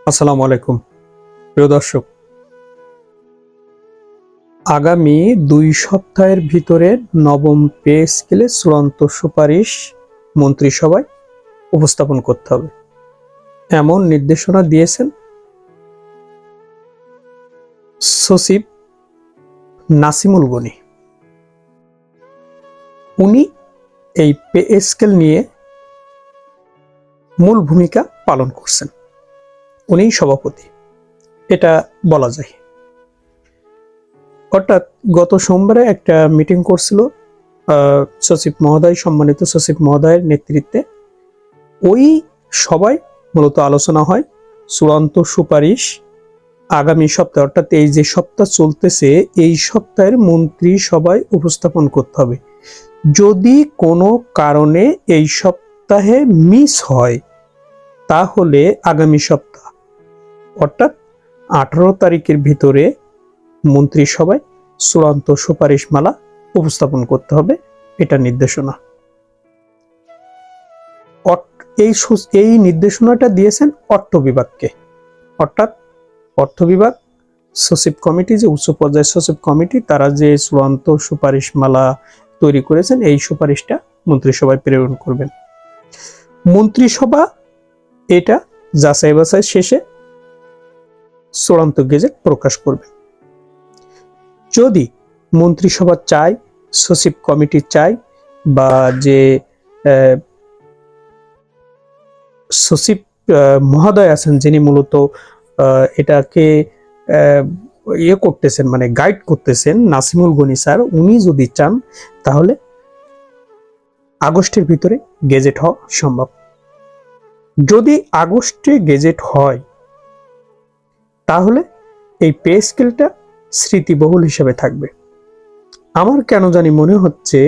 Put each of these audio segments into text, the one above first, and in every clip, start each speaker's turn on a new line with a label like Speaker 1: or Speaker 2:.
Speaker 1: আসসালামু আলাইকুম প্রিয় দর্শক। আগামী 2 সপ্তাহের ভিতরে নবম পে স্কেলে চূড়ান্ত সুপারিশ মন্ত্রিসভায় উপস্থাপন করতে হবে, এমন নির্দেশনা দিয়েছেন সচিব নাসিমুল গনি। উনি এই পে স্কেল নিয়ে মূল ভূমিকা পালন করছেন, উনিই সভাপতি, এটা বলা যায়। অর্থাৎ গত সোমবারে একটা মিটিং করছিল সচিব মহোদয়, সম্মানিত সচিব মহোদয়ের নেতৃত্বে। ওই সবাই মূলত আলোচনা হয় চূড়ান্ত সুপারিশ আগামী সপ্তাহে, অর্থাৎ এই যে সপ্তাহ চলতেছে এই সপ্তাহের মন্ত্রী সভায় উপস্থাপন করতে হবে। যদি কোনো কারণে এই সপ্তাহে মিস হয় তাহলে আগামী সপ্তাহ অর্থাৎ 18 তারিখের ভিতরে মন্ত্রিসভায় চূড়ান্ত সুপারিশমালা উপস্থাপন করতে হবে, এটা নির্দেশনা। এই নির্দেশনাটা দিয়েছেন অর্থ বিভাগকে, অর্থাৎ অর্থ বিভাগ সচিব কমিটি, যে উচ্চ পর্যায়ের সচিব কমিটি, তারা যে চূড়ান্ত সুপারিশমালা তৈরি করেছেন এই সুপারিশটা মন্ত্রিসভায় প্রেরণ করবেন। মন্ত্রিসভা এটা যাচাই বাছাই শেষে চূড়ান্ত গেজেট প্রকাশ করবে। যদি মন্ত্রিসভা চায়, সচিব কমিটি চায়, বা যে সচিব মহোদয় আছেন যিনি মূলত এটাকে ইয়ে করতেছেন, মানে গাইড করতেছেন, নাসিমুল গনি স্যার, উনি যদি চান তাহলে আগস্টের ভিতরে গেজেট হওয়া সম্ভব। যদি আগস্টে গেজেট হয় তাহলে এই পে স্কেলটা স্মৃতিবহুল হিসেবে থাকবে। আমার কেন জানি মনে হচ্ছে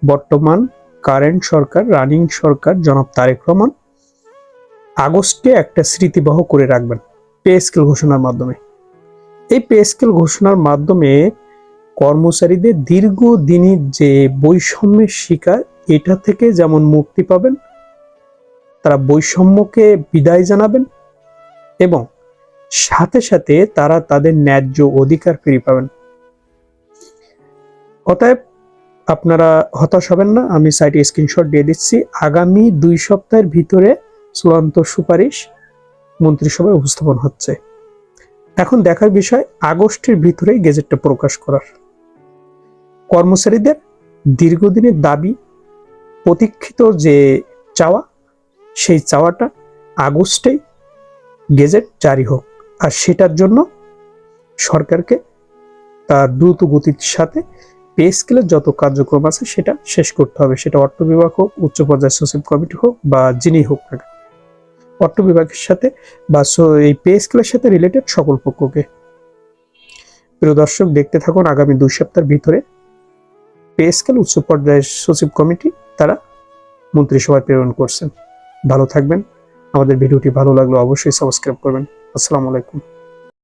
Speaker 1: বর্তমান কারেন্ট সরকার, রানিং সরকার জনাব তারেক রহমান আগস্টে একটা স্মৃতিবহ করে রাখবেন পে স্কেল ঘোষণার মাধ্যমে। এই পে স্কেল ঘোষণার মাধ্যমে কর্মচারীদের দীর্ঘদিনের যে বৈষম্যের শিকার, এটা থেকে যেমন মুক্তি পাবেন, তারা বৈষম্যকে বিদায় জানাবেন এবং সাথে সাথে তারা তাদের ন্যায্য অধিকার ফিরে পাবেন। অতএব আপনারা হতাশ হবেন না, আমি সাইটে স্ক্রিনশট দিয়ে দিচ্ছি। আগামী 2 সপ্তাহের ভিতরে চূড়ান্ত সুপারিশ মন্ত্রিসভায় উপস্থাপন হচ্ছে। এখন দেখার বিষয় আগস্টের ভিতরেই গেজেটটা প্রকাশ করার। কর্মচারীদের দীর্ঘদিনের দাবি, প্রতীক্ষিত যে চাওয়া, সেই চাওয়াটা আগস্টেই গেজেট জারি হোক। আর সেটার জন্য সরকারকে তার দ্রুত গতির সাথে পে স্কেলের যত কার্যক্রম আছে সেটা শেষ করতে হবে। সেটা অর্থ বিভাগ হোক, উচ্চ পর্যায়ের সচিব কমিটি হোক, বা যিনি হোক না, অর্থ বিভাগের সাথে বা এই পে স্কেলের সাথে রিলেটেড সকল পক্ষকে। প্রিয় দর্শক, দেখতে থাকুন আগামী 2 সপ্তাহের ভিতরে পে স্কেল উচ্চ পর্যায়ের সচিব কমিটি তারা মন্ত্রিসভায় প্রেরণ করছেন। ভালো থাকবেন। আমাদের ভিডিওটি ভালো লাগলে অবশ্যই সাবস্ক্রাইব করবেন। আসসালামু আলাইকুম।